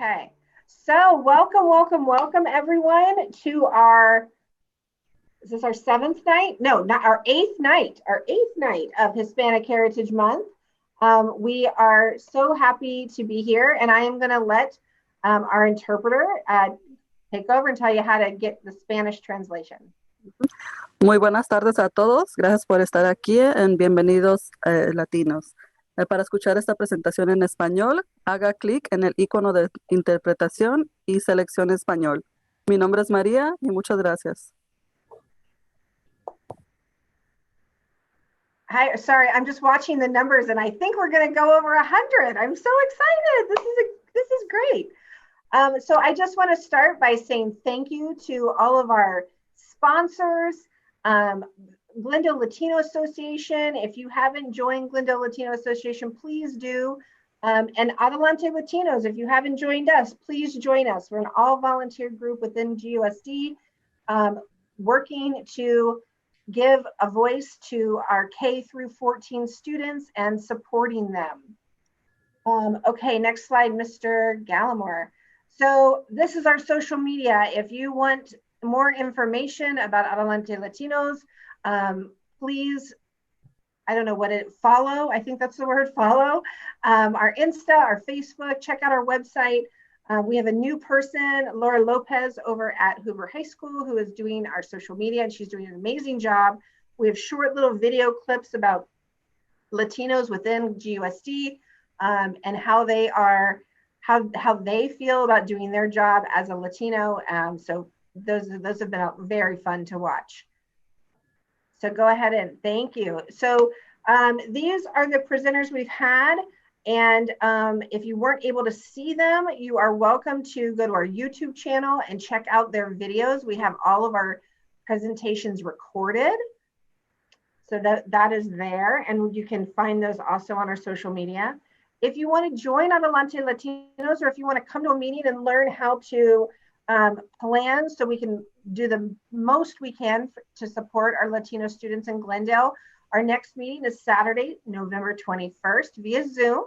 Okay, so welcome everyone to is this our seventh night? No, not our eighth night of Hispanic Heritage Month. We are so happy to be here, and I am going to let our interpreter take over and tell you how to get the Spanish translation. Muy buenas tardes a todos. Gracias por estar aquí en Bienvenidos Latinos. Para escuchar esta presentación en español, haga clic en el icono de interpretación y seleccione español. Mi nombre es María y muchas gracias. Hi, sorry, I'm just watching the numbers and I think we're going to go over 100. I'm so excited. This is great. So I just want to start by saying thank you to all of our sponsors, Glendale Latino Association. If you haven't joined Glendale Latino Association, please do. And Adelante Latinos, if you haven't joined us, please join us. We're an all-volunteer group within GUSD, working to give a voice to our K through 14 students and supporting them. Okay, next slide, Mr. Gallimore. So this is our social media. If you want more information about Adelante Latinos, please, I don't know what follow, I think that's the word, follow our Insta, our Facebook, check out our website. We have a new person, Laura Lopez, over at Hoover High School, who is doing our social media, and she's doing an amazing job. We have short little video clips about Latinos within GUSD and how they are, how they feel about doing their job as a Latino. So those have been very fun to watch. So go ahead and thank you. So these are the presenters we've had. And if you weren't able to see them, you are welcome to go to our YouTube channel and check out their videos. We have all of our presentations recorded. So that is there. And you can find those also on our social media. If you want to join Adelante Latinos, or if you want to come to a meeting and learn how to plan so we can do the most we can to support our Latino students in Glendale, our next meeting is Saturday, November 21st via Zoom.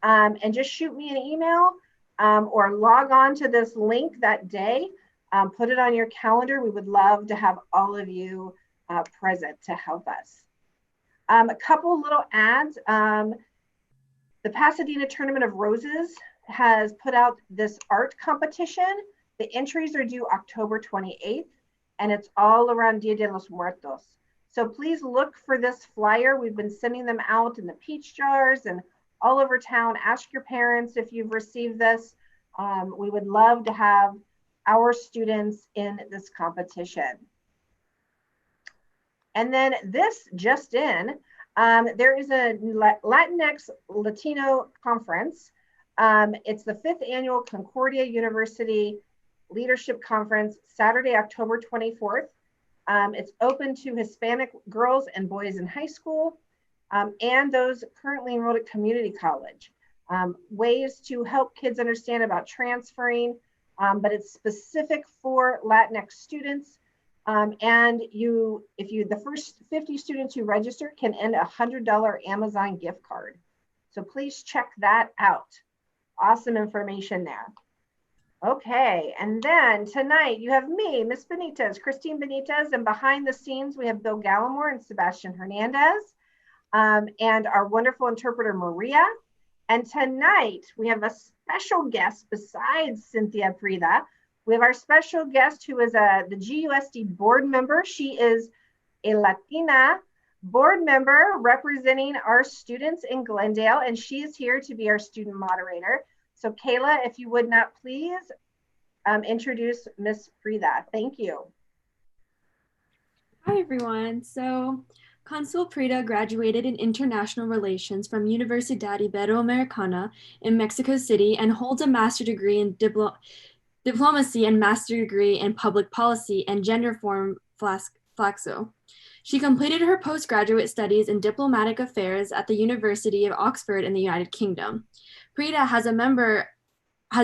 And just shoot me an email or log on to this link that day. Put it on your calendar. We would love to have all of you present to help us. A couple little ads. The Pasadena Tournament of Roses has put out this art competition. The entries are due October 28th, and it's all around Dia de los Muertos. So please look for this flyer. We've been sending them out in the peach jars and all over town. Ask your parents if you've received this. We would love to have our students in this competition. And then this just in, there is a Latinx Latino conference. It's the 5th annual Concordia University Leadership Conference, Saturday, October 24th. It's open to Hispanic girls and boys in high school and those currently enrolled at community college. Ways to help kids understand about transferring, but it's specific for Latinx students. And the first 50 students who register can earn a $100 Amazon gift card. So please check that out. Awesome information there. Okay, and then tonight you have me, Miss Benitez, Christine Benitez, and behind the scenes we have Bill Gallimore and Sebastian Hernandez, and our wonderful interpreter Maria. And tonight we have a special guest besides Cynthia Prida. We have our special guest who is the GUSD board member. She is a Latina board member representing our students in Glendale, and she is here to be our student moderator. So Kayla, if you would not please introduce Miss Prida. Thank you. Hi, everyone. So Cónsul Prida graduated in International Relations from Universidad Iberoamericana in Mexico City and holds a master's degree in diplomacy and master's degree in public policy and gender form flaxo. She completed her postgraduate studies in diplomatic affairs at the University of Oxford in the United Kingdom. Prida has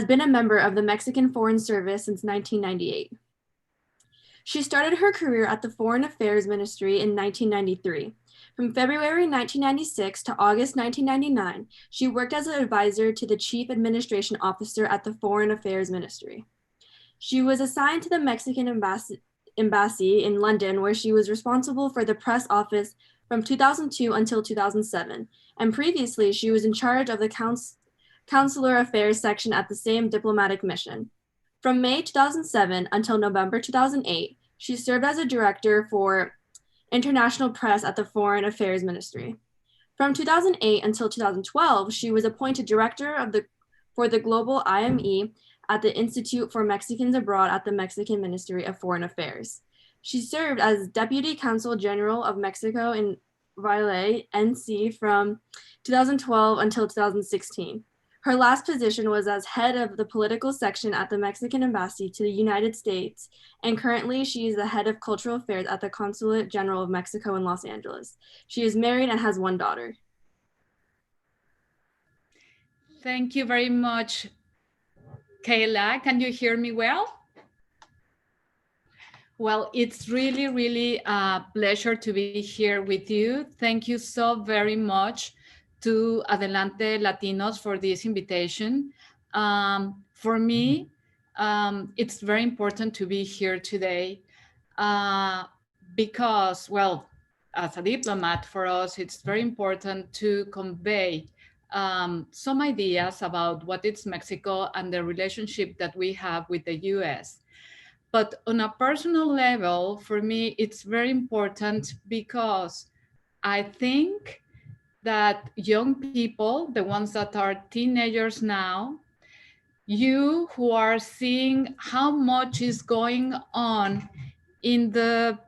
been a member of the Mexican Foreign Service since 1998. She started her career at the Foreign Affairs Ministry in 1993. From February 1996 to August 1999, she worked as an advisor to the Chief Administration Officer at the Foreign Affairs Ministry. She was assigned to the Mexican embassy in London, where she was responsible for the press office from 2002 until 2007, and previously she was in charge of the Consular Affairs section at the same diplomatic mission. From May 2007 until November 2008, she served as a director for international press at the Foreign Affairs Ministry. From 2008 until 2012, she was appointed director for the Global IME at the Institute for Mexicans Abroad at the Mexican Ministry of Foreign Affairs. She served as Deputy Consul General of Mexico in Valle, NC from 2012 until 2016. Her last position was as head of the political section at the Mexican Embassy to the United States, and currently she is the head of cultural affairs at the Consulate General of Mexico in Los Angeles. She is married and has one daughter. Thank you very much, Kayla. Can you hear me well? Well, it's really, really a pleasure to be here with you. Thank you so very much to Adelante Latinos for this invitation. For me, it's very important to be here today because, well, as a diplomat, for us, it's very important to convey some ideas about what is Mexico and the relationship that we have with the US. But on a personal level, for me, it's very important because I think that young people, the ones that are teenagers now, you who are seeing how much is going on in the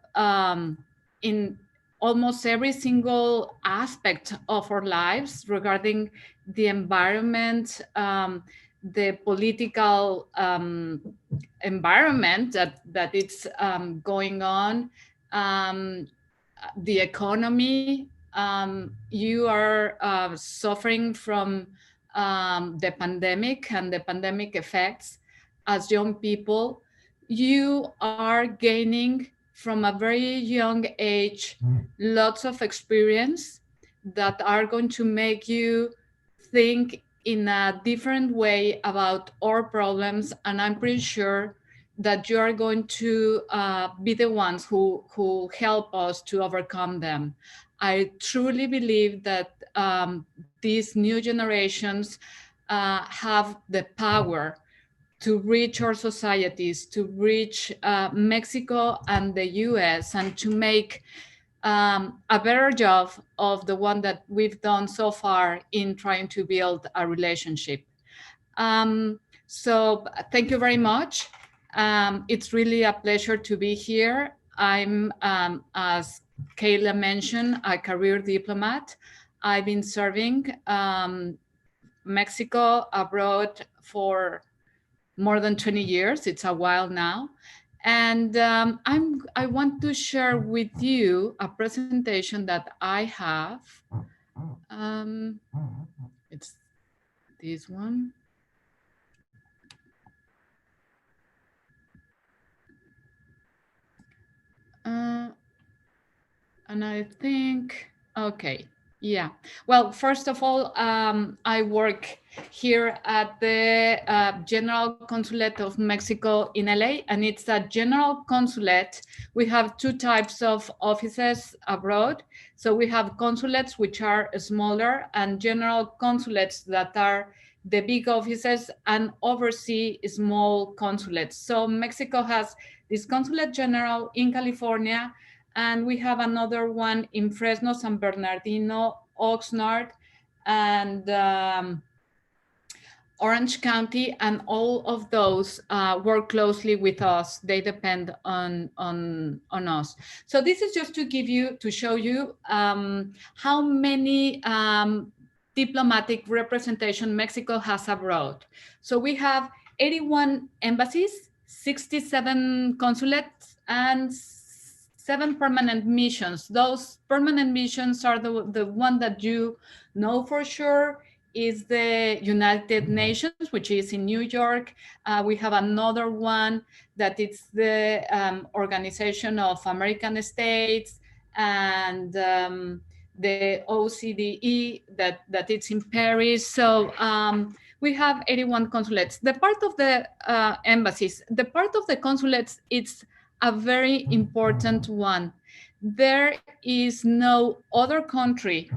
in almost every single aspect of our lives regarding the environment, the political environment that it's going on, the economy. You are suffering from the pandemic and the pandemic effects as young people. You are gaining from a very young age lots of experience that are going to make you think in a different way about our problems, and I'm pretty sure that you are going to be the ones who help us to overcome them. I truly believe that these new generations have the power to reach our societies, to reach Mexico and the US, and to make a better job of the one that we've done so far in trying to build a relationship. So thank you very much. It's really a pleasure to be here. I'm, as Kayla mentioned, a career diplomat. I've been serving Mexico abroad for more than 20 years. It's a while now. And I want to share with you a presentation that I have. It's this one. And I think, okay, yeah. Well, first of all, I work here at the General Consulate of Mexico in LA, and it's a general consulate. We have two types of offices abroad. So we have consulates, which are smaller, and general consulates that are the big offices and oversee small consulates. So Mexico has this consulate general in California, and we have another one in Fresno, San Bernardino, Oxnard, and Orange County, and all of those work closely with us. They depend on us. So this is just to show you how many diplomatic representation Mexico has abroad. So we have 81 embassies, 67 consulates, and 7 permanent missions. Those permanent missions are the one that you know for sure is the United Nations, which is in New York. We have another one that is the Organization of American States, and the OCDE that it's in Paris. So we have 81 consulates. The part of the embassies, the part of the consulates, it's a very important one. There is no other country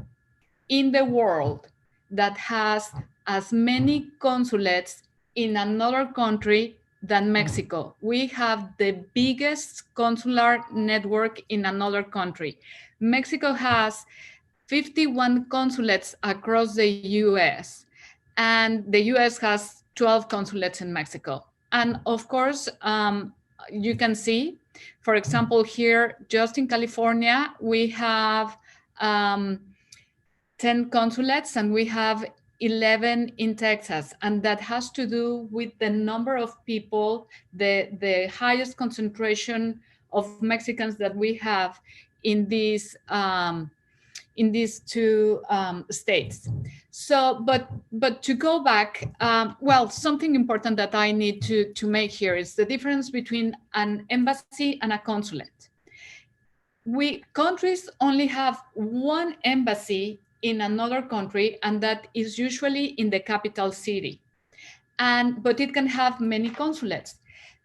in the world that has as many consulates in another country than Mexico. We have the biggest consular network in another country. Mexico has 51 consulates across the US, and the US has 12 consulates in Mexico. And of course, you can see, for example, here, just in California, we have 10 consulates, and we have 11 in Texas, and that has to do with the number of people, the highest concentration of Mexicans that we have in these two states. So, but to go back, well, something important that I need to make here is the difference between an embassy and a consulate. Countries only have one embassy in another country, and that is usually in the capital city. But it can have many consulates.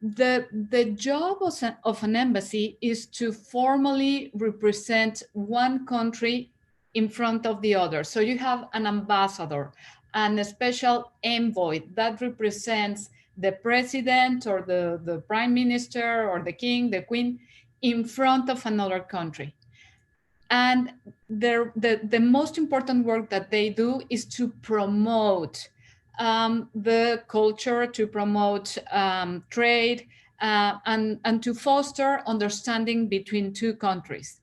The job of an embassy is to formally represent one country in front of the other. So you have an ambassador and a special envoy that represents the president or the prime minister or the king, the queen, in front of another country. And the most important work that they do is to promote the culture, to promote trade, and to foster understanding between two countries.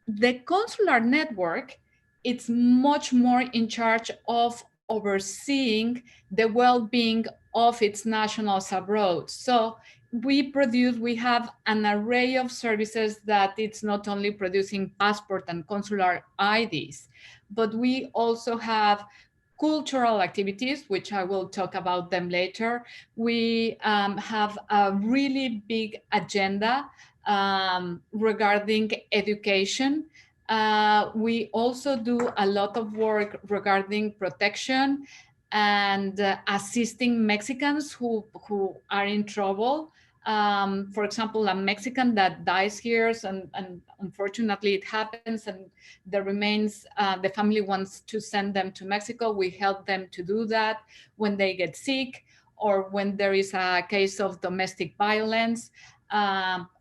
The consular network, it's much more in charge of overseeing the well-being of its nationals abroad. So we have an array of services that it's not only producing passport and consular IDs, but we also have cultural activities, which I will talk about them later. We have a really big agenda regarding education. We also do a lot of work regarding protection and assisting Mexicans who are in trouble. For example, a Mexican that dies here, and unfortunately it happens, and the remains, the family wants to send them to Mexico. We help them to do that when they get sick, or when there is a case of domestic violence.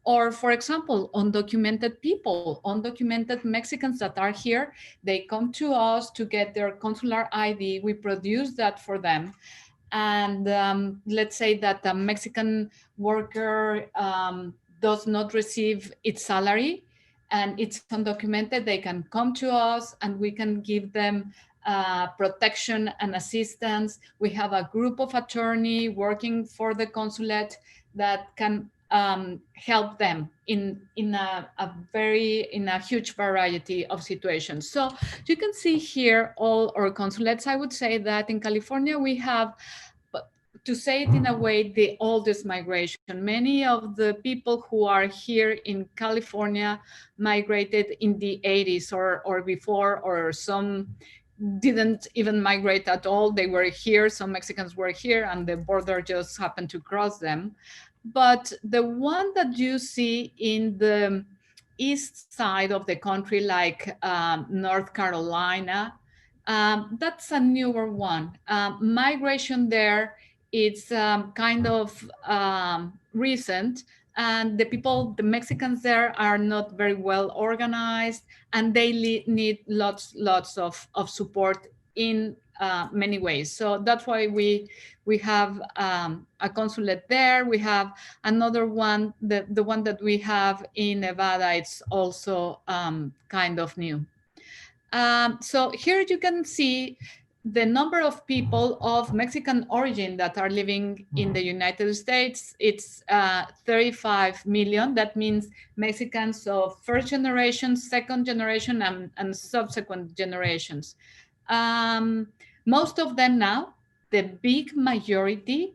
Or, for example, undocumented people, undocumented Mexicans that are here, they come to us to get their consular ID. We produce that for them. And let's say that a Mexican worker does not receive its salary and it's undocumented, they can come to us and we can give them protection and assistance. We have a group of attorney working for the consulate that can help them in a huge variety of situations. So you can see here all our consulates. I would say that in California we have, to say it in a way, the oldest migration. Many of the people who are here in California migrated in the 80s or before, or some didn't even migrate at all. They were here, some Mexicans were here, and the border just happened to cross them. But the one that you see in the east side of the country, like North Carolina, that's a newer one. Migration there, it's kind of recent, and the Mexicans there are not very well organized, and they need lots of support in many ways. So that's why we have a consulate there. We have another one, the one that we have in Nevada, it's also kind of new. So here you can see the number of people of Mexican origin that are living in the United States. It's 35 million. That means Mexicans of first generation, second generation, and subsequent generations. Most of them now, the big majority,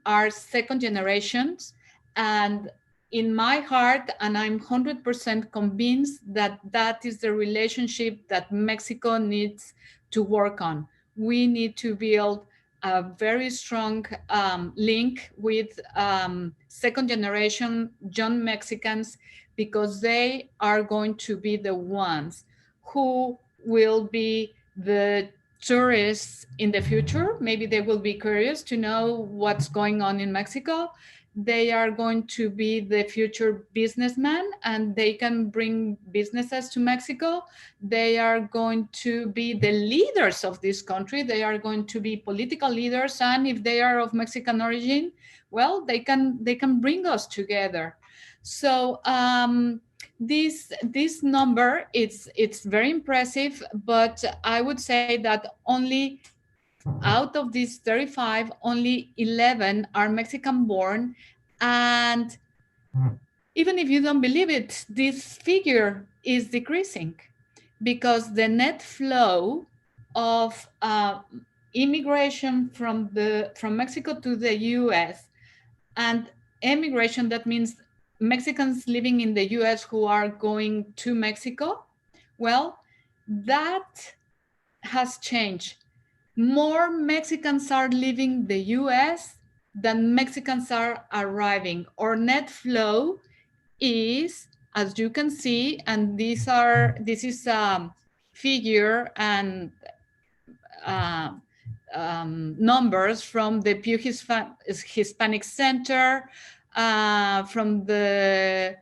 are second generations, and in my heart, and I'm 100% convinced that that is the relationship that Mexico needs to work on. We need to build a very strong link with second generation young Mexicans, because they are going to be the ones who will be the tourists in the future. Maybe they will be curious to know what's going on in Mexico. They are going to be the future businessmen, and they can bring businesses to Mexico. They are going to be the leaders of this country. They are going to be political leaders, and if they are of Mexican origin, well, they can bring us together. So this number, it's very impressive, but I would say that only out of these 35, only 11 are Mexican born. And even if you don't believe it, this figure is decreasing, because the net flow of immigration from Mexico to the US, and emigration, that means Mexicans living in the US who are going to Mexico, well, that has changed. More Mexicans are leaving the US than Mexicans are arriving. Our net flow is, as you can see, and this is figure and numbers from the Pew Hispanic Center, from the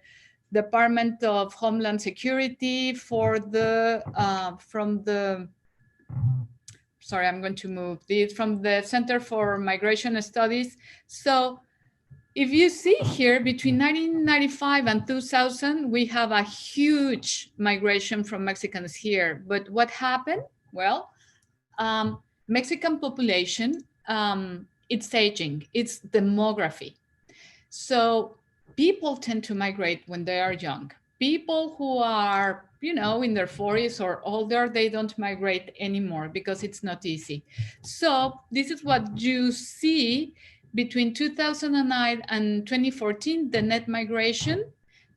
Department of Homeland Security, sorry, I'm going to move this, from the Center for Migration Studies. So if you see here, between 1995 and 2000, we have a huge migration from Mexicans here. But what happened? Well, Mexican population, it's aging, it's demography. So people tend to migrate when they are young. People who are, in their 40s or older, they don't migrate anymore because it's not easy. So this is what you see between 2009 and 2014, the net migration,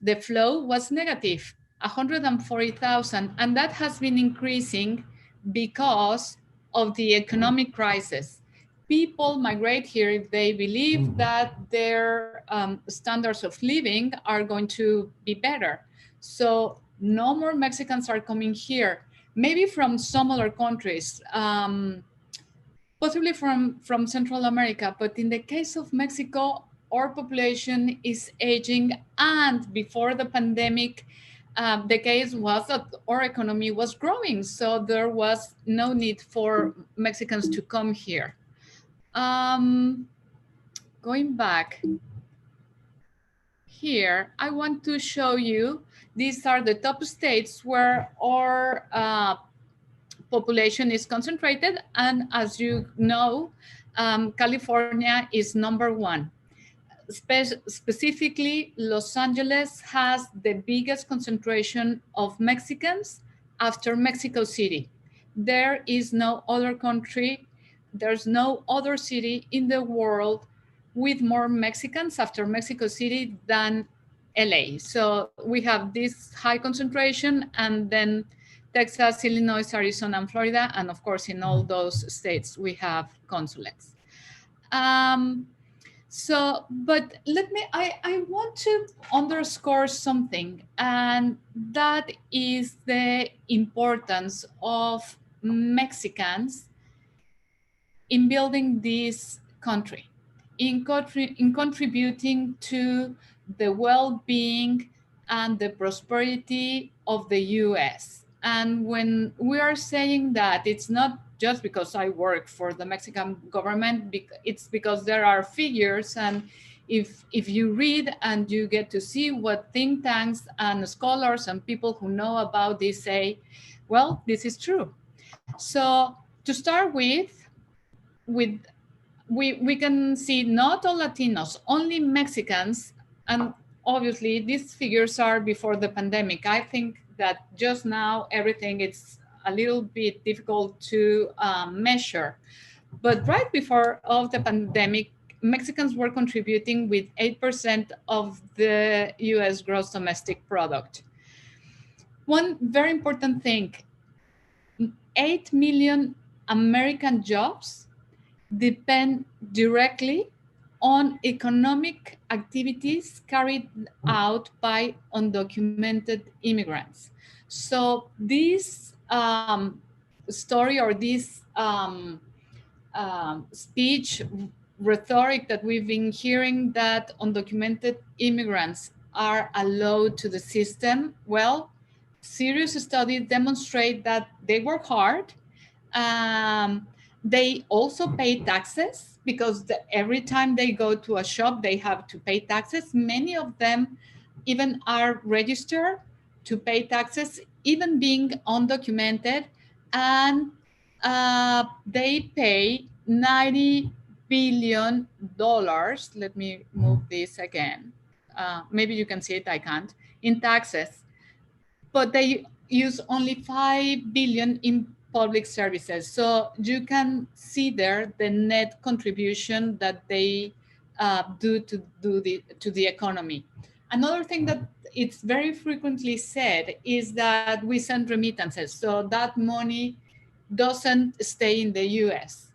the flow was negative, 140,000. And that has been increasing because of the economic crisis. People migrate here if they believe that their standards of living are going to be better. So no more Mexicans are coming here, maybe from some other countries, possibly from Central America. But in the case of Mexico, our population is aging. And before the pandemic, the case was that our economy was growing. So there was no need for Mexicans to come here. Going back here, I want to show you, these are the top states where our population is concentrated. And as you know, California is #1. Specifically, Los Angeles has the biggest concentration of Mexicans after Mexico City. There is no other country, there's no other city in the world with more Mexicans after Mexico City than LA. So we have this high concentration, and then Texas, Illinois, Arizona, and Florida. And of course, in all those states, we have consulates. But I want to underscore something, and that is the importance of Mexicans in building this country, in contributing to the well-being and the prosperity of the US. And when we are saying that, it's not just because I work for the Mexican government, it's because there are figures. And if you read and you get to see what think tanks and scholars and people who know about this say, well, this is true. So to start with, we can see not all Latinos, only Mexicans. And obviously these figures are before the pandemic. I think that just now everything it's a little bit difficult to measure. But right before of the pandemic, Mexicans were contributing with 8% of the US gross domestic product. One very important thing, 8 million American jobs depend directly on economic activities carried out by undocumented immigrants. So this story or this speech rhetoric that we've been hearing that undocumented immigrants are allowed to the system, well, serious studies demonstrate that they work hard. They also pay taxes because every time they go to a shop, they have to pay taxes. Many of them even are registered to pay taxes, even being undocumented, and they pay $90 billion. Let me move this again. Maybe you can see it, I can't, in taxes. But they use only 5 billion in public services. So you can see there the net contribution that they do to the economy. Another thing that it's very frequently said is that we send remittances. So that money doesn't stay in the US,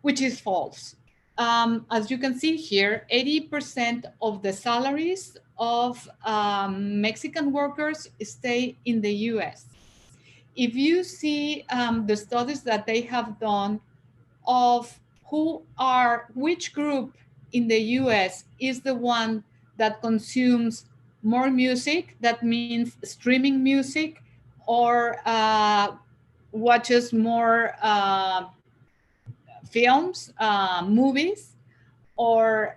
which is false. As you can see here, 80% of the salaries of Mexican workers stay in the US. If you see the studies that they have done of which group in the US is the one that consumes more music, that means streaming music, or watches more films, movies, or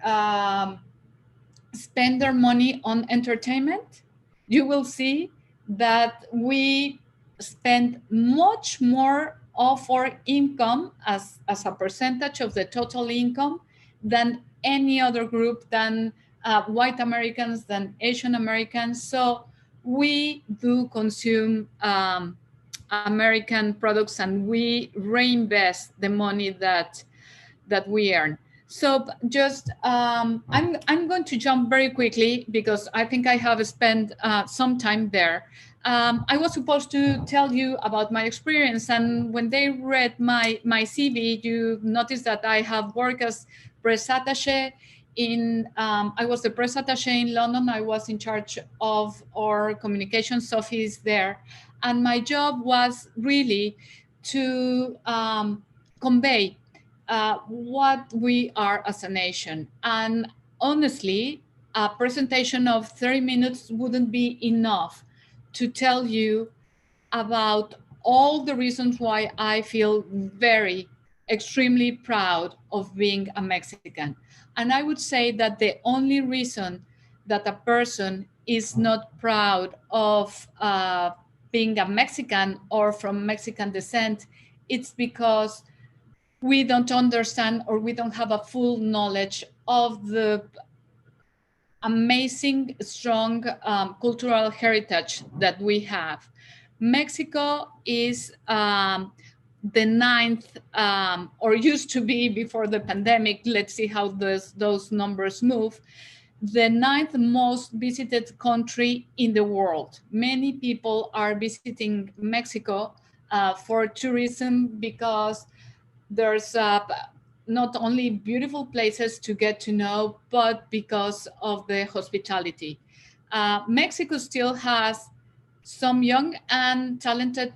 spend their money on entertainment, you will see that we spend much more of our income as a percentage of the total income than any other group, than white Americans, than Asian Americans. So we do consume American products, and we reinvest the money that we earn. So just I'm going to jump very quickly because I think I have spent some time there. I was supposed to tell you about my experience, and when they read my CV, you notice that I have worked as press attaché in. I was the press attaché in London. I was in charge of our communications office there, and my job was really to convey what we are as a nation. And honestly, a presentation of 30 minutes wouldn't be enough to tell you about all the reasons why I feel extremely proud of being a Mexican. And I would say that the only reason that a person is not proud of being a Mexican or from Mexican descent, it's because we don't understand, or we don't have a full knowledge of the amazing, strong cultural heritage that we have. Mexico is the ninth, or used to be before the pandemic, let's see how those numbers move, the ninth most visited country in the world. Many people are visiting Mexico for tourism because there's not only beautiful places to get to know, but because of the hospitality. Mexico still has some young and talented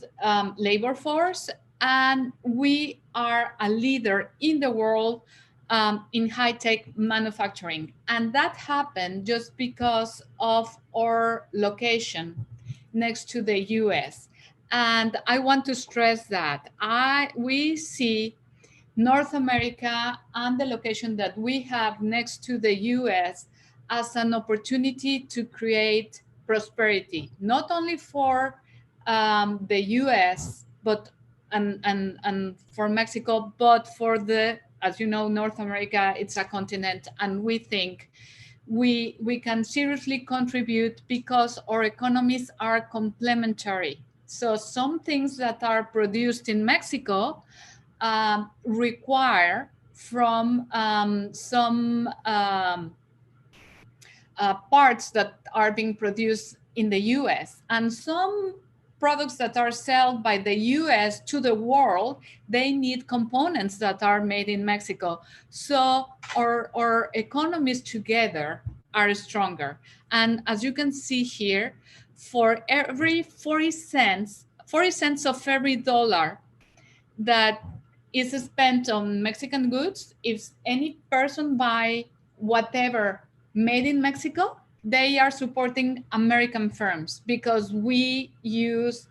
labor force, and we are a leader in the world in high-tech manufacturing. And that happened just because of our location next to the US. And I want to stress that we see North America and the location that we have next to the US as an opportunity to create prosperity, not only for the US, but and for Mexico, but for as you know, North America, it's a continent, and we think we can seriously contribute because our economies are complementary. So some things that are produced in Mexico require from some parts that are being produced in the US. And some products that are sold by the US to the world, they need components that are made in Mexico. So our economies together are stronger. And as you can see here, for every 40 cents of every dollar that is spent on Mexican goods, if any person buy whatever made in Mexico, they are supporting American firms because we use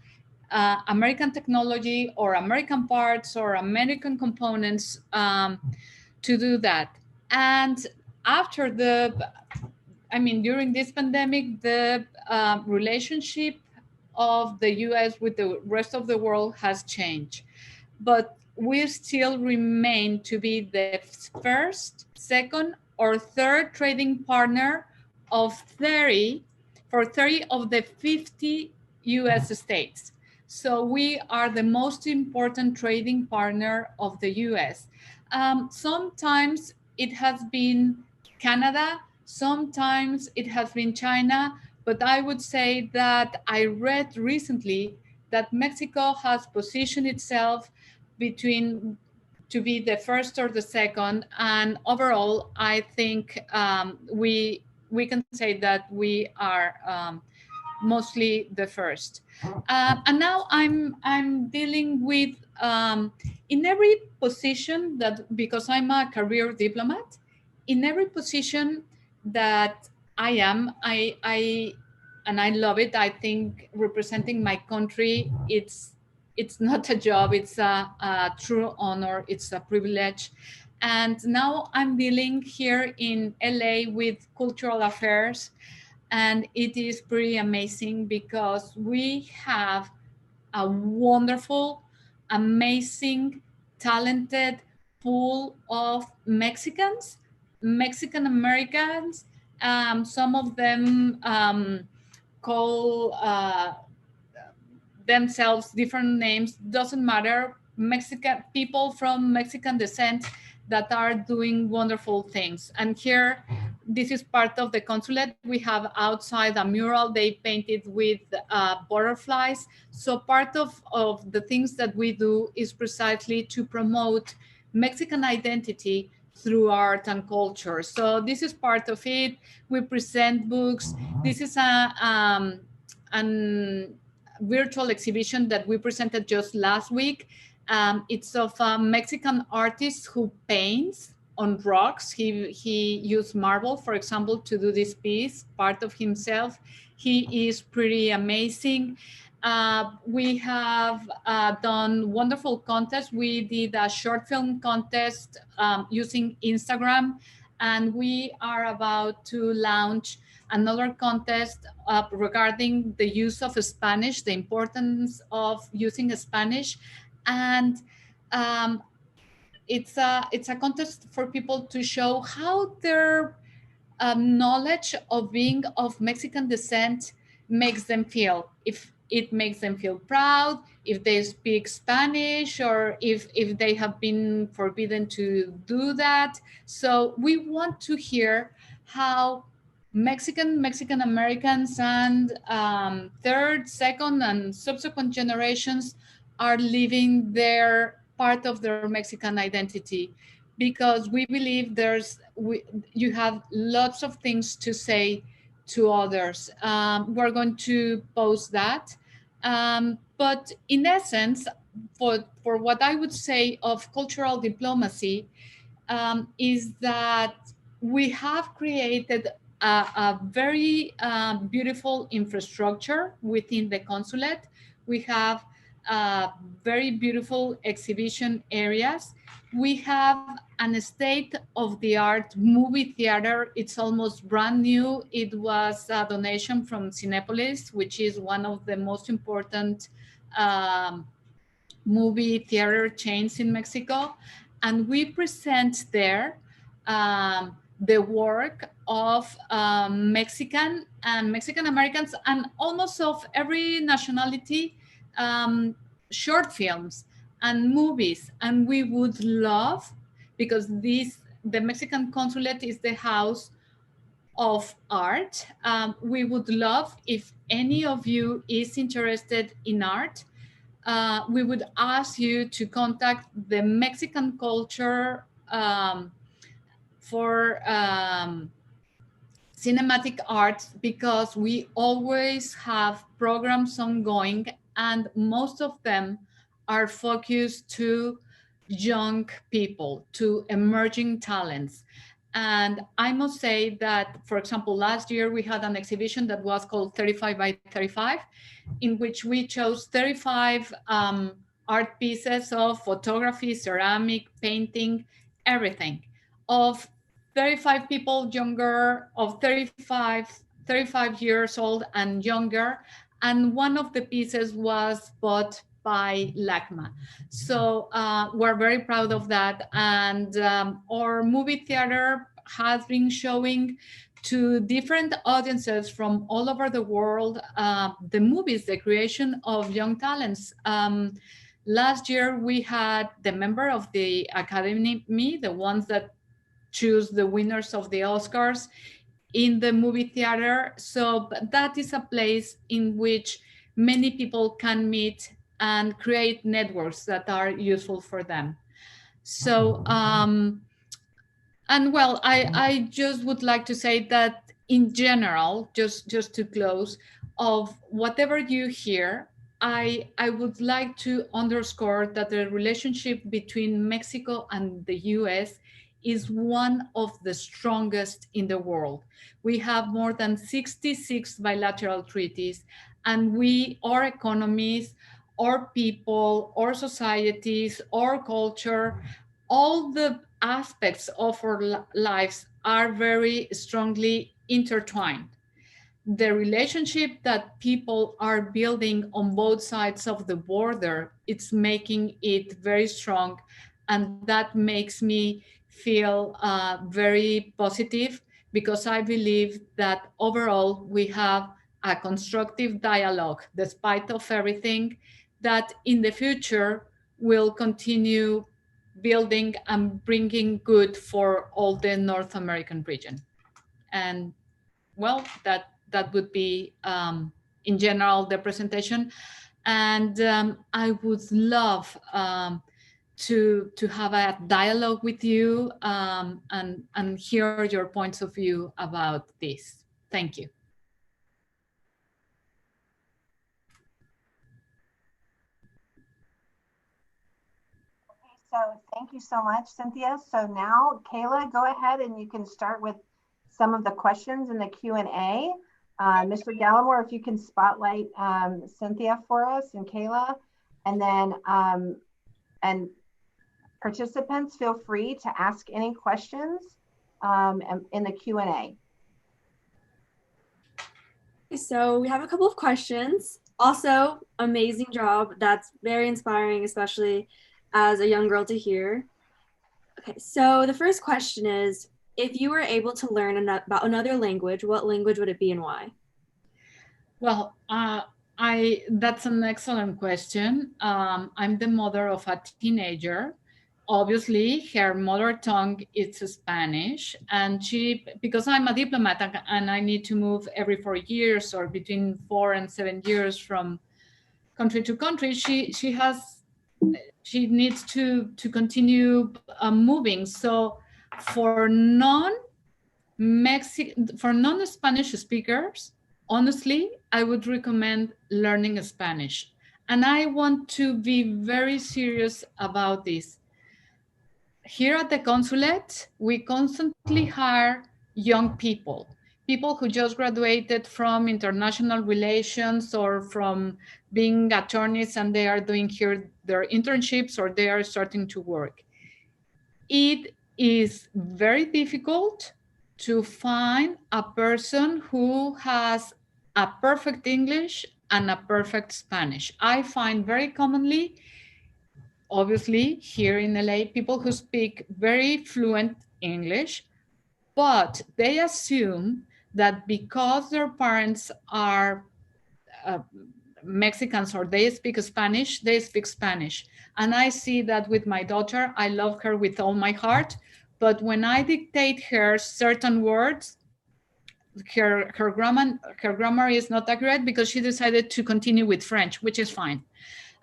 American technology or American parts or American components to do that. And after during this pandemic, the relationship of the US with the rest of the world has changed. But we still remain to be the first, second, or third trading partner of 30 of the 50 US states. So we are the most important trading partner of the US. Sometimes it has been Canada, sometimes it has been China, but I would say that I read recently that Mexico has positioned itself between to be the first or the second, and overall I think we can say that we are mostly the first. And now I'm dealing with in every position that, because I'm a career diplomat, in every position that I am, I and I love it. I think representing my country, it's not a job, it's a true honor, it's a privilege. And now I'm dealing here in LA with cultural affairs, and it is pretty amazing because we have a wonderful, amazing, talented pool of Mexicans, Mexican Americans. Some of them call themselves different names, doesn't matter, Mexican people from Mexican descent that are doing wonderful things. And here, this is part of the consulate. We have outside a mural they painted with butterflies. So part of the things that we do is precisely to promote Mexican identity through art and culture. So this is part of it. We present books. This is an virtual exhibition that we presented just last week. It's of a Mexican artist who paints on rocks. He used marble, for example, to do this piece, part of himself. He is pretty amazing. We have done wonderful contests. We did a short film contest using Instagram, and we are about to launch another contest regarding the use of Spanish, the importance of using Spanish. And it's a contest for people to show how their knowledge of being of Mexican descent makes them feel. If it makes them feel proud, if they speak Spanish, or if they have been forbidden to do that. So we want to hear how Mexican Americans and third, second, and subsequent generations are living their part of their Mexican identity, because we believe you have lots of things to say to others. We're going to post that. But in essence, for what I would say of cultural diplomacy, is that we have created a very beautiful infrastructure within the consulate. We have very beautiful exhibition areas. We have an state-of-the-art movie theater. It's almost brand new. It was a donation from Cinépolis, which is one of the most important movie theater chains in Mexico. And we present there the work of Mexican and Mexican Americans, and almost of every nationality, short films and movies. And we would love because the Mexican consulate is the house of art. We would love if any of you is interested in art. We would ask you to contact the Mexican culture for cinematic arts, because we always have programs ongoing, and most of them are focused to young people, to emerging talents. And I must say that, for example, last year we had an exhibition that was called 35 by 35, in which we chose 35 art pieces of photography, ceramic, painting, everything, of 35 people younger, of 35 years old and younger. And one of the pieces was bought by LACMA. So we're very proud of that. And our movie theater has been showing to different audiences from all over the world the movies, the creation of young talents. Last year, we had the member of the Academy, the ones that choose the winners of the Oscars, in the movie theater. So that is a place in which many people can meet and create networks that are useful for them. So, and well, I just would like to say that in general, just to close, of whatever you hear, I would like to underscore that the relationship between Mexico and the US is one of the strongest in the world. We have more than 66 bilateral treaties, and our economies, our people, our societies, our culture, all the aspects of our lives are very strongly intertwined. The relationship that people are building on both sides of the border, it's making it very strong, and that makes me feel very positive, because I believe that overall we have a constructive dialogue despite of everything, that in the future will continue building and bringing good for all the North American region. And well, that would be in general the presentation. And I would love to have a dialogue with you and hear your points of view about this. Thank you. So thank you so much, Cynthia. So now, Kayla, go ahead and you can start with some of the questions in the Q&A. Mr. Gallimore, if you can spotlight Cynthia for us and Kayla, and then and participants, feel free to ask any questions in the Q&A. So we have a couple of questions. Also, amazing job. That's very inspiring, especially as a young girl to hear. Okay, so the first question is, if you were able to learn about another language, what language would it be and why? Well, that's an excellent question. I'm the mother of a teenager. Obviously, her mother tongue is Spanish, and because I'm a diplomat and I need to move every 4 years or between 4 and 7 years from country to country, she needs to continue moving. So for non-Spanish speakers, honestly, I would recommend learning Spanish. And I want to be very serious about this. Here at the consulate, we constantly hire young people who just graduated from international relations or from being attorneys, and they are doing here their internships or they are starting to work. It is very difficult to find a person who has a perfect English and a perfect Spanish. I find very commonly, obviously here in LA, people who speak very fluent English, but they assume that because their parents are Mexicans or they speak Spanish, they speak Spanish. And I see that with my daughter. I love her with all my heart. But when I dictate her certain words, her grammar is not accurate because she decided to continue with French, which is fine.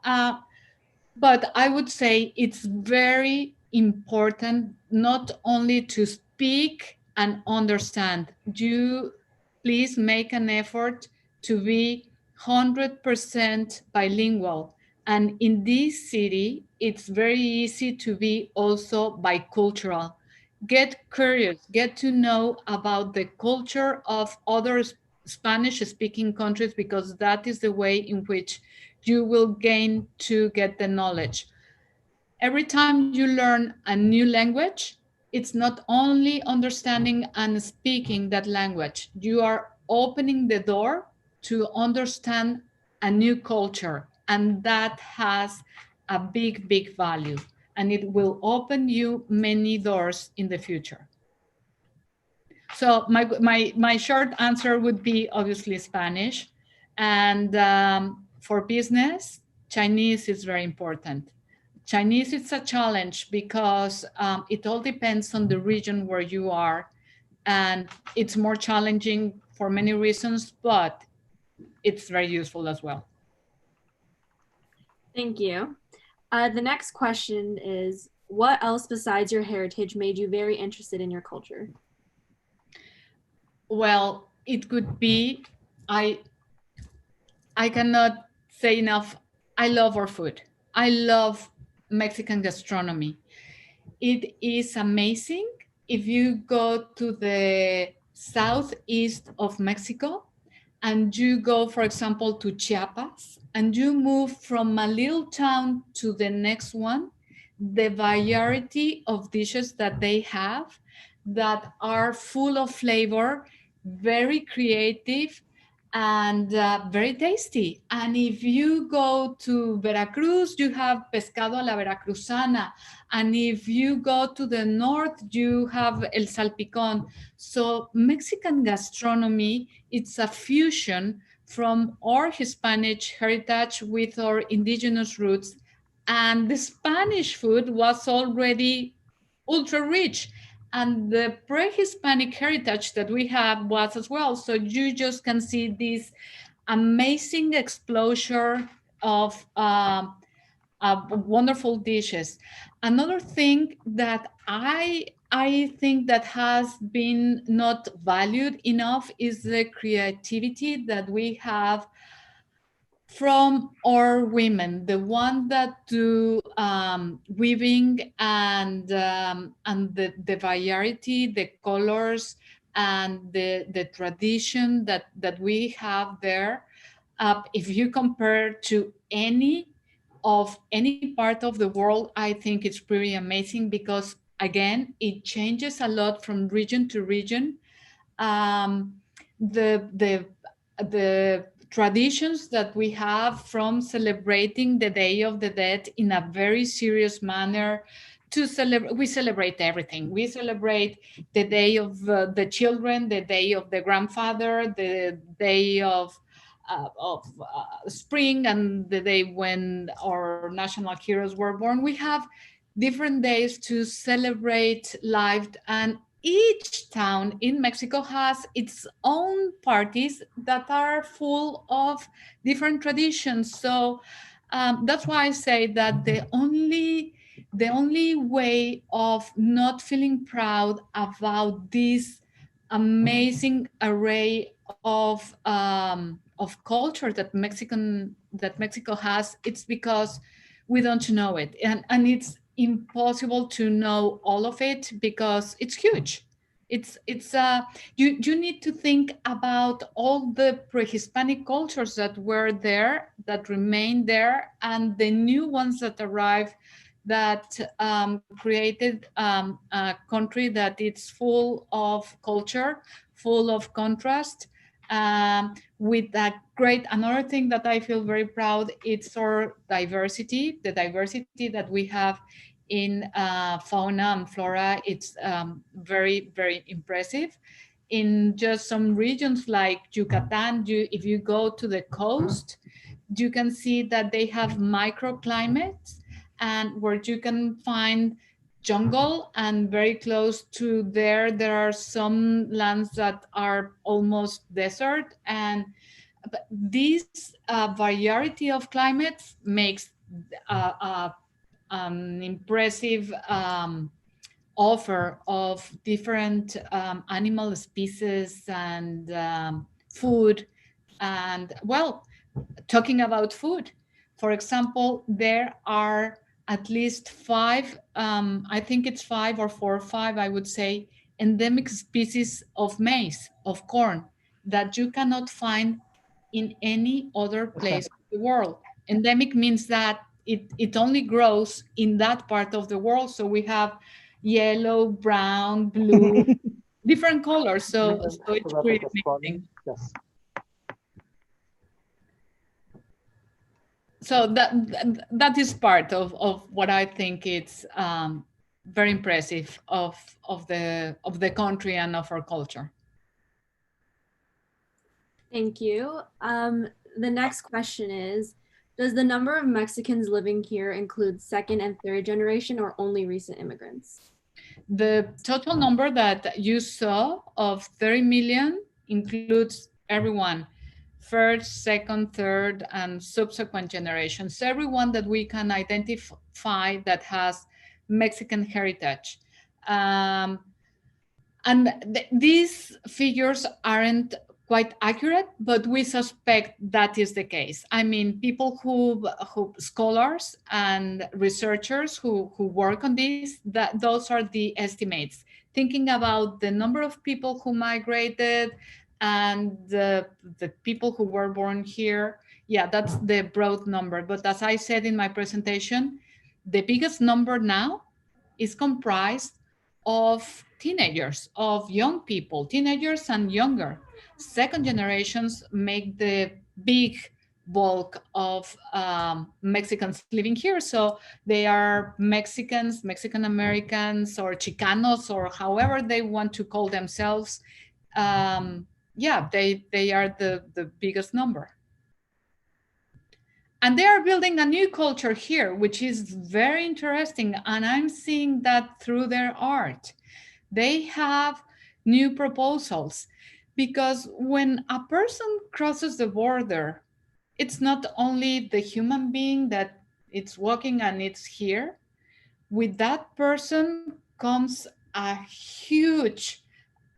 But I would say it's very important not only to speak and understand. You please make an effort to be 100% bilingual. And in this city, it's very easy to be also bicultural. Get curious, get to know about the culture of other Spanish-speaking countries, because that is the way in which you will gain to get the knowledge. Every time you learn a new language, it's not only understanding and speaking that language. You are opening the door to understand a new culture, and that has a big, big value, and it will open you many doors in the future. So my short answer would be obviously Spanish, and for business, Chinese is very important. Chinese is a challenge because it all depends on the region where you are, and it's more challenging for many reasons, but it's very useful as well. Thank you. The next question is, what else besides your heritage made you very interested in your culture? Well, it could be, I cannot say enough. I love our food. I love Mexican gastronomy. It is amazing. If you go to the southeast of Mexico and you go, for example, to Chiapas, and you move from a little town to the next one, the variety of dishes that they have that are full of flavor, very creative, and very tasty. And if you go to Veracruz, you have pescado a la veracruzana. And if you go to the north, you have el salpicón. So Mexican gastronomy, it's a fusion from our Hispanic heritage with our indigenous roots. And the Spanish food was already ultra rich. And the pre-Hispanic heritage that we have was as well. So you just can see this amazing explosion of wonderful dishes. Another thing that I think that has been not valued enough is the creativity that we have from our women, the one that do weaving and the variety, the colors, and the tradition that we have there. If you compare to any part of the world, I think it's pretty amazing because, again, it changes a lot from region to region. The traditions that we have, from celebrating the Day of the Dead in a very serious manner to celebrate, we celebrate everything. We celebrate the Day of the Children, the Day of the Grandfather, the Day of spring, and the day when our national heroes were born. We have different days to celebrate life, and each town in Mexico has its own parties that are full of different traditions. So that's why I say that the only way of not feeling proud about this amazing array of culture that Mexico has, it's because we don't know it, and it's impossible to know all of it because it's huge. It's you need to think about all the pre-Hispanic cultures that were there, that remain there, and the new ones that arrived, that created a country that it's full of culture, full of contrast, with that great. Another thing that I feel very proud, it's our diversity, the diversity that we have in fauna and flora. It's very, very impressive. In just some regions like Yucatan, if you go to the coast, you can see that they have microclimates, and where you can find jungle, and very close to there are some lands that are almost desert. And this variety of climates makes an impressive offer of different animal species and food. And well, talking about food, for example, there are at least five, I think it's 5 or 4 or 5, I would say, endemic species of maize, of corn, that you cannot find in any other place of the world. Endemic means that it only grows in that part of the world. So we have yellow, brown, blue, different colors. So it's pretty amazing. Yes. So that is part of what I think it's very impressive of the country and of our culture. Thank you. The next question is, does the number of Mexicans living here include second and third generation or only recent immigrants? The total number that you saw of 30 million includes everyone, first, second, third, and subsequent generations, everyone that we can identify that has Mexican heritage. And these figures aren't quite accurate, but we suspect that is the case. I mean, people who scholars and researchers who work on this, those are the estimates, thinking about the number of people who migrated and the people who were born here. Yeah, that's the broad number. But as I said in my presentation, the biggest number now is comprised of teenagers, of young people, teenagers and younger. Second generations make the big bulk of Mexicans living here. So they are Mexicans, Mexican Americans, or Chicanos, or however they want to call themselves. Yeah, they are the biggest number. And they are building a new culture here, which is very interesting. And I'm seeing that through their art. They have new proposals, because when a person crosses the border, it's not only the human being that it's walking and it's here. With that person comes a huge,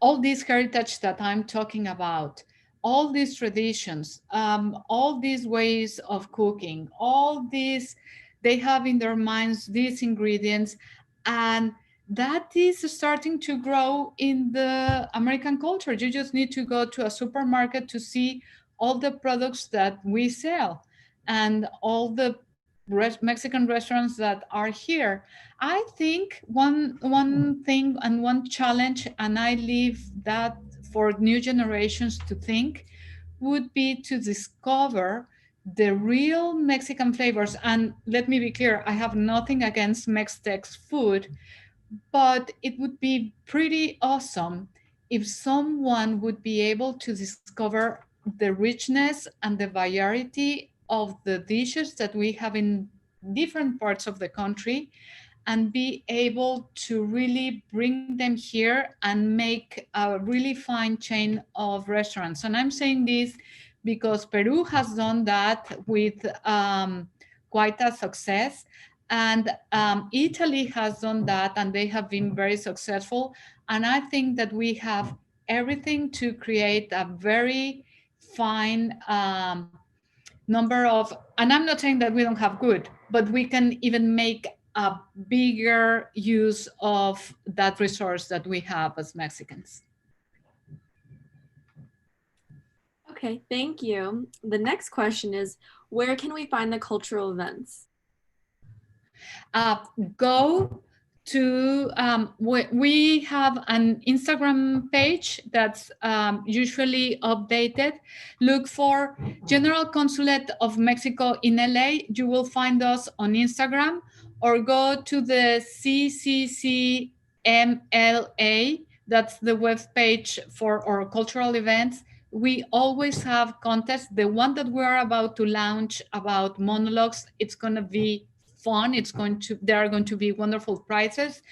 all this heritage that I'm talking about, all these traditions, all these ways of cooking, all these, they have in their minds these ingredients, and that is starting to grow in the American culture. You just need to go to a supermarket to see all the products that we sell and all the Mexican restaurants that are here. I think one thing and one challenge, and I leave that for new generations to think, would be to discover the real Mexican flavors. And let me be clear, I have nothing against Mex-Tex food, but it would be pretty awesome if someone would be able to discover the richness and the variety of the dishes that we have in different parts of the country, and be able to really bring them here and make a really fine chain of restaurants. And I'm saying this because Peru has done that with quite a success. And Italy has done that, and they have been very successful. And I think that we have everything to create a very fine number of, and I'm not saying that we don't have good, but we can even make a bigger use of that resource that we have as Mexicans. Okay, thank you. The next question is, where can we find the cultural events? Go to, we have an Instagram page that's usually updated. Look for General Consulate of Mexico in LA. You will find us on Instagram, or go to the CCCMLA. That's the web page for our cultural events. we always have contests. The one that we're about to launch about monologues, it's going to be fun. There are going to be wonderful prizes.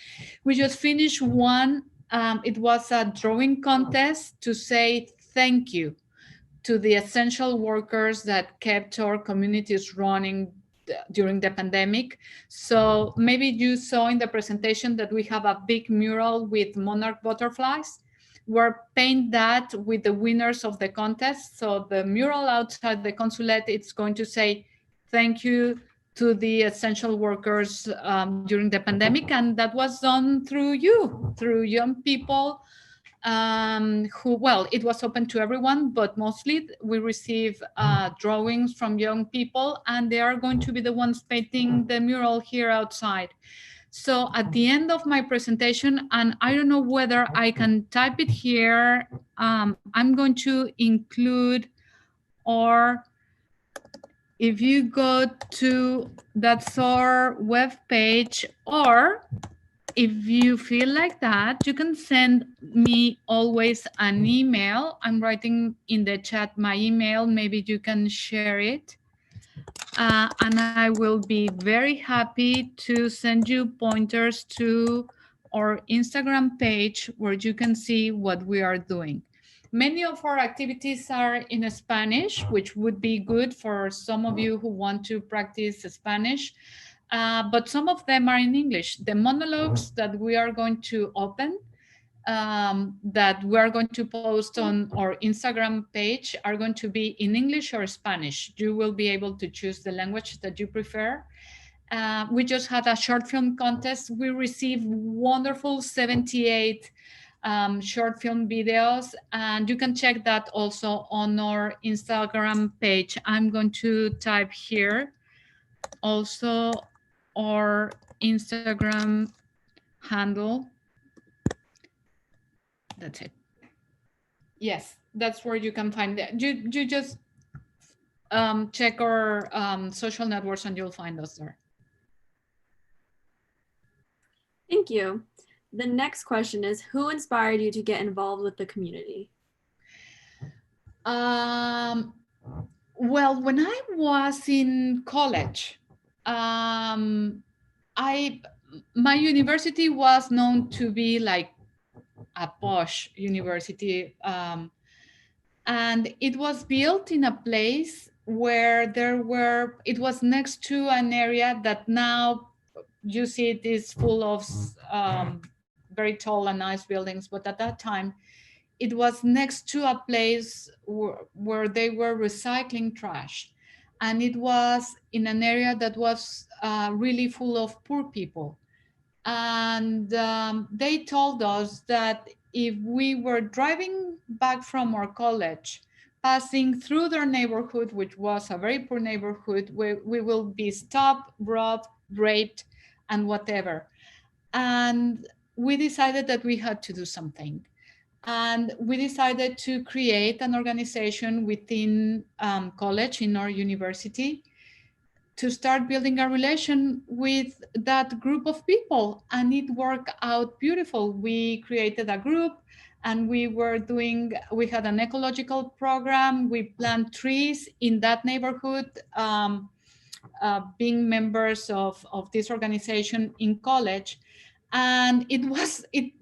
We just finished one. It was a drawing contest to say thank you to the essential workers that kept our communities running during the pandemic. So maybe you saw in the presentation that we have a big mural with monarch butterflies. We're painting that with the winners of the contest. So the mural outside the consulate, it's going to say thank you to the essential workers during the pandemic. And that was done through you, through young people who, well, it was open to everyone, but mostly we receive drawings from young people, and they are going to be the ones painting the mural here outside. So at the end of my presentation, and I don't know whether I can type it here, I'm going to include, or if you go to, that's our webpage, or if you feel like that, you can send me always an email. I'm writing in the chat my email. Maybe you can share it. And I will be very happy to send you pointers to our Instagram page where you can see what we are doing. Many of our activities are in Spanish, which would be good for some of you who want to practice Spanish. But some of them are in English. The monologues that we are going to open, that we are going to post on our Instagram page, are going to be in English or Spanish. You will be able to choose the language that you prefer. We just had a short film contest. We received wonderful 78 short film videos, and you can check that also on our Instagram page. I'm going to type here also our Instagram handle. That's it. Yes, that's where you can find it. You just check our social networks and you'll find us there. Thank you. The next question is, who inspired you to get involved with the community? Well, when I was in college, my university was known to be like a posh university, and it was built in a place where it was next to an area that now you see it is full of very tall and nice buildings, but at that time it was next to a place where they were recycling trash. And it was in an area that was really full of poor people. And they told us that if we were driving back from our college, passing through their neighborhood, which was a very poor neighborhood, we will be stopped, robbed, raped, and whatever. And we decided that we had to do something. And we decided to create an organization within college, in our university, to start building a relation with that group of people. And it worked out beautiful. We created a group, and we had an ecological program. We plant trees in that neighborhood, being members of this organization in college. And it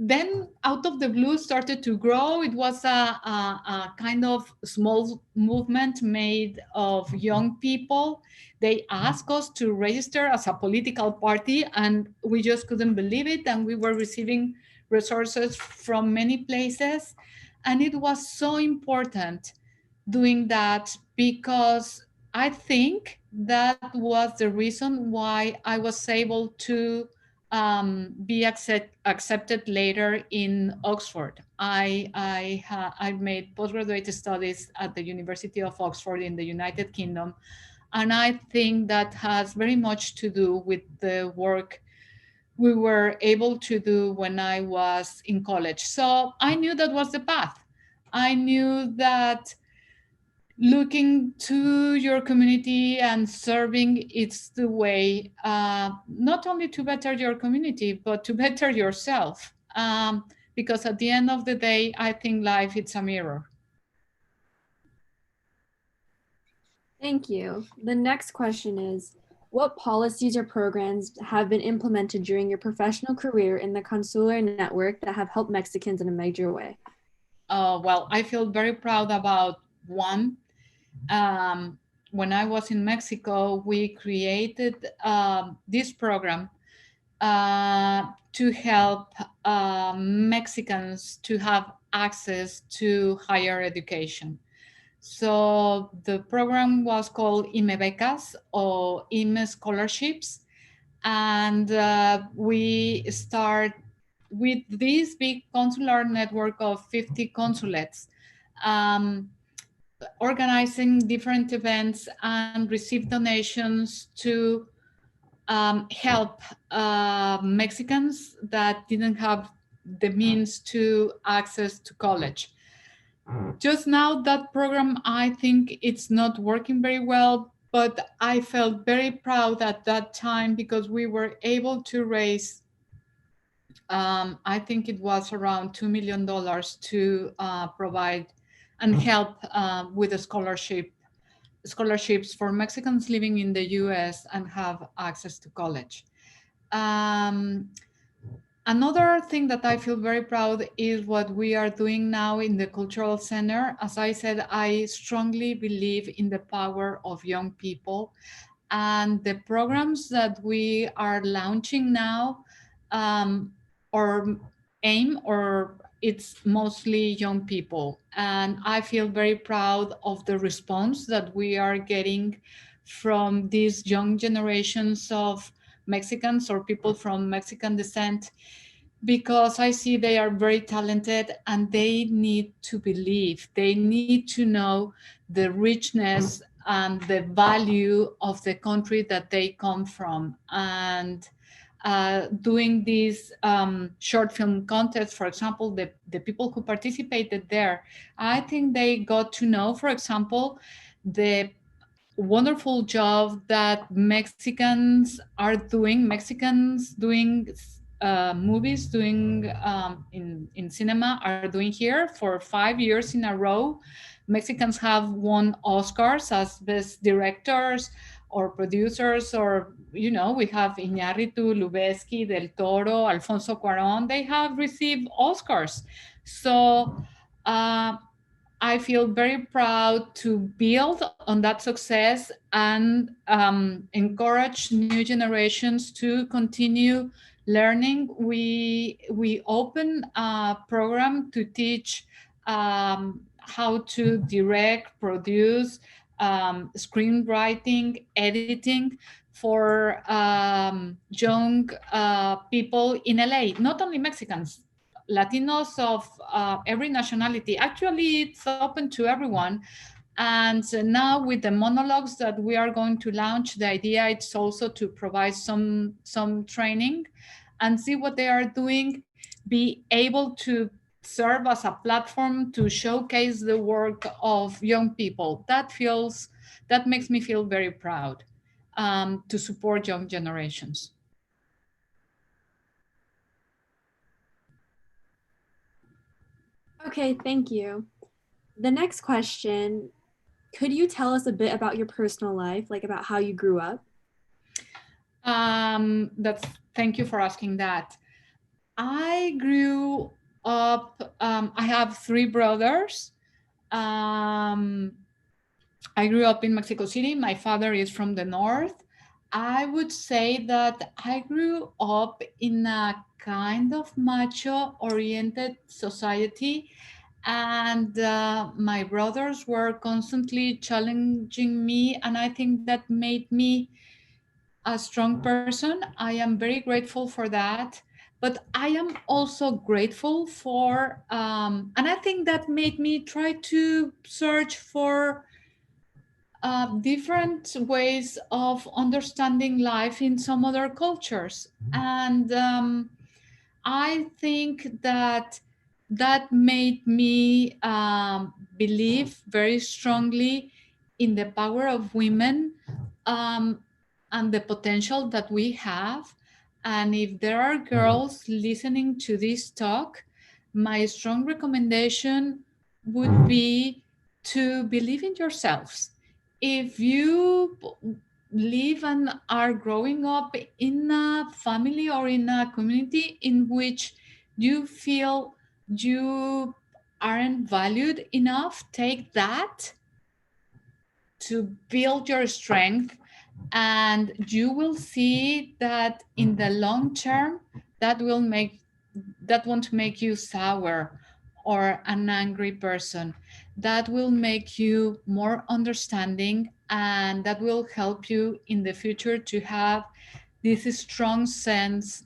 then out of the blue started to grow. It was a kind of small movement made of young people. They asked us to register as a political party, and we just couldn't believe it. And we were receiving resources from many places. And it was so important doing that, because I think that was the reason why I was able to be accepted later in Oxford. I made postgraduate studies at the University of Oxford in the United Kingdom. And I think that has very much to do with the work we were able to do when I was in college. So I knew that was the path. I knew that looking to your community and serving, it's the way, not only to better your community, but to better yourself. Because at the end of the day, I think life, it's a mirror. Thank you. The next question is, what policies or programs have been implemented during your professional career in the consular network that have helped Mexicans in a major way? Well, I feel very proud about one. When I was in Mexico, we created this program to help Mexicans to have access to higher education. So the program was called IME Becas or IME Scholarships. And we start with this big consular network of 50 consulates, organizing different events and receive donations to help Mexicans that didn't have the means to access to college. Just now, that program, I think it's not working very well, but I felt very proud at that time because we were able to raise, I think it was around $2 million to provide and help with the scholarships for Mexicans living in the US and have access to college. Another thing that I feel very proud is what we are doing now in the Cultural Center. As I said, I strongly believe in the power of young people, and the programs that we are launching now or aim or it's mostly young people. And I feel very proud of the response that we are getting from these young generations of Mexicans or people from Mexican descent, because I see they are very talented and they need to believe, they need to know the richness and the value of the country that they come from. And doing these short film contests, for example, the people who participated there, I think they got to know, for example, the wonderful job that Mexicans doing movies, doing in cinema are doing here. For 5 years in a row, Mexicans have won Oscars as best directors or producers, or we have Iñárritu, Lubezki, Del Toro, Alfonso Cuarón. They have received Oscars. So I feel very proud to build on that success and encourage new generations to continue learning. We open a program to teach how to direct, produce, screenwriting, editing for young people in LA, not only Mexicans, Latinos of every nationality. Actually, it's open to everyone. And now with the monologues that we are going to launch, the idea is also to provide some training and see what they are doing, be able to serve as a platform to showcase the work of young people. That makes me feel very proud to support young generations. Okay, thank you. The next question, could you tell us a bit about your personal life, like about how you grew up? Thank you for asking that. I grew up, I have 3 brothers. I grew up in Mexico City. My father is from the north. I would say that I grew up in a kind of macho-oriented society, and my brothers were constantly challenging me, and I think that made me a strong person. I am very grateful for that. But I am also grateful for, and I think that made me try to search for different ways of understanding life in some other cultures. And I think that made me believe very strongly in the power of women and the potential that we have. And if there are girls listening to this talk, my strong recommendation would be to believe in yourselves. if you live and are growing up in a family or in a community in which you feel you aren't valued enough, take that to build your strength, and you will see that in the long term that won't make you sour or an angry person. That will make you more understanding, and that will help you in the future to have this strong sense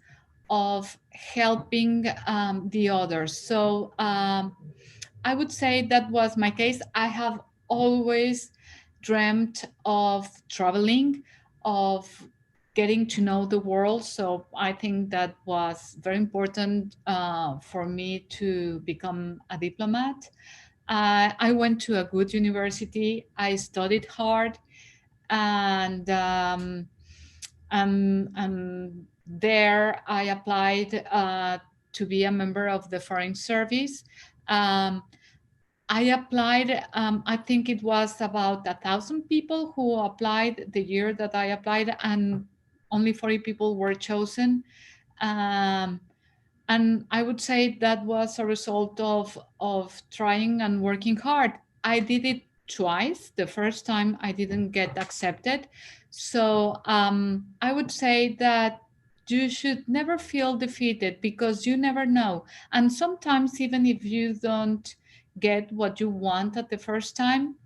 of helping the others. So I would say that was my case. I have always dreamt of traveling, of getting to know the world. So I think that was very important for me to become a diplomat. I went to a good university. I studied hard, and there I applied to be a member of the Foreign Service. I applied, I think it was about 1,000 people who applied the year that I applied, and only 40 people were chosen. And I would say that was a result of trying and working hard. I did it twice. The first time I didn't get accepted. So I would say that you should never feel defeated, because you never know. And sometimes even if you don't get what you want at the first time,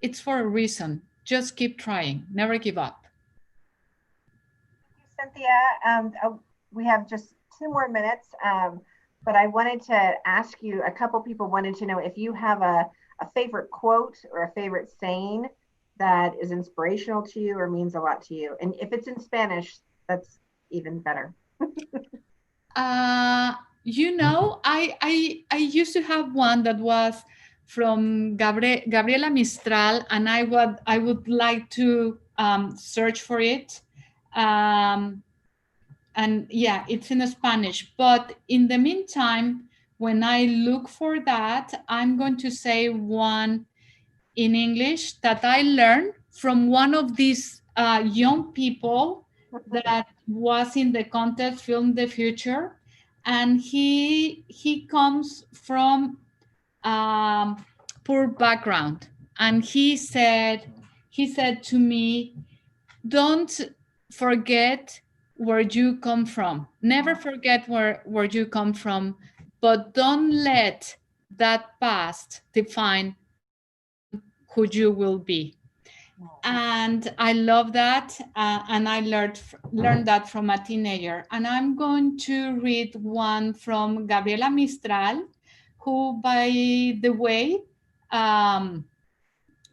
it's for a reason. Just keep trying, never give up. Cynthia, we have just 2 more minutes, but I wanted to ask you, a couple people wanted to know if you have a favorite quote or a favorite saying that is inspirational to you or means a lot to you. And if it's in Spanish, that's even better. I used to have one that was from Gabriela Mistral, and I would like to search for it. And yeah, it's in Spanish. But in the meantime, when I look for that, I'm going to say one in English that I learned from one of these young people that was in the contest Film the Future. And he comes from poor background. And he said to me, don't forget where you come from. Never forget where you come from, but don't let that past define who you will be. And I love that, and I learned that from a teenager. And I'm going to read one from Gabriela Mistral, who, by the way,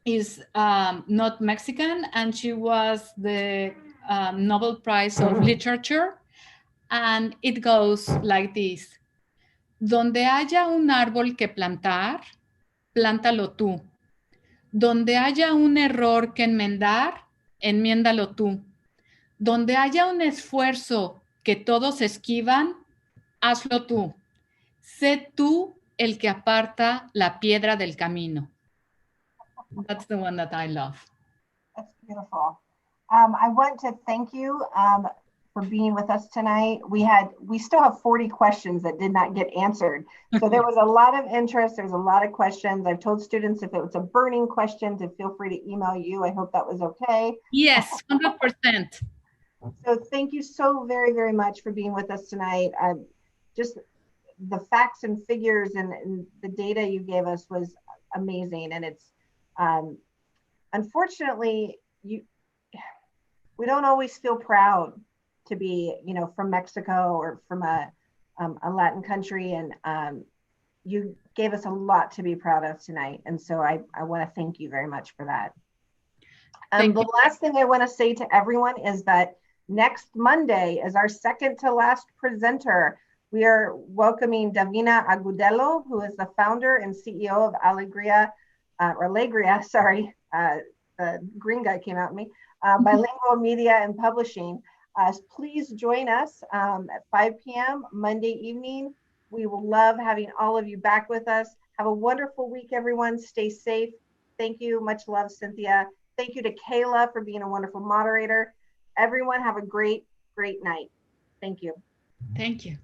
is not Mexican, and she was the Nobel Prize of Literature. And it goes like this: Donde haya un árbol que plantar, plántalo tú. Donde haya un error que enmendar, enmiéndalo tú. Donde haya un esfuerzo que todos esquivan, hazlo tú. Sé tú el que aparta la piedra del camino. That's the one that I love. That's beautiful. I want to thank you for being with us tonight. We still have 40 questions that did not get answered. So there was a lot of interest. There's a lot of questions. I've told students if it was a burning question to feel free to email you. I hope that was okay. Yes, 100%. So thank you so very, very much for being with us tonight. Just the facts and figures and the data you gave us was amazing. And it's unfortunately, we don't always feel proud to be, from Mexico or from a Latin country. And you gave us a lot to be proud of tonight. And so I want to thank you very much for that. The last thing I want to say to everyone is that next Monday is our second to last presenter. We are welcoming Davina Agudelo, who is the founder and CEO of Alegria, the green guy came out at me, Bilingual Media and Publishing. Please join us at 5 p.m. Monday evening. We will love having all of you back with us. Have a wonderful week, everyone. Stay safe. Thank you. Much love, Cynthia. Thank you to Kayla for being a wonderful moderator. Everyone have a great, great night. Thank you. Thank you.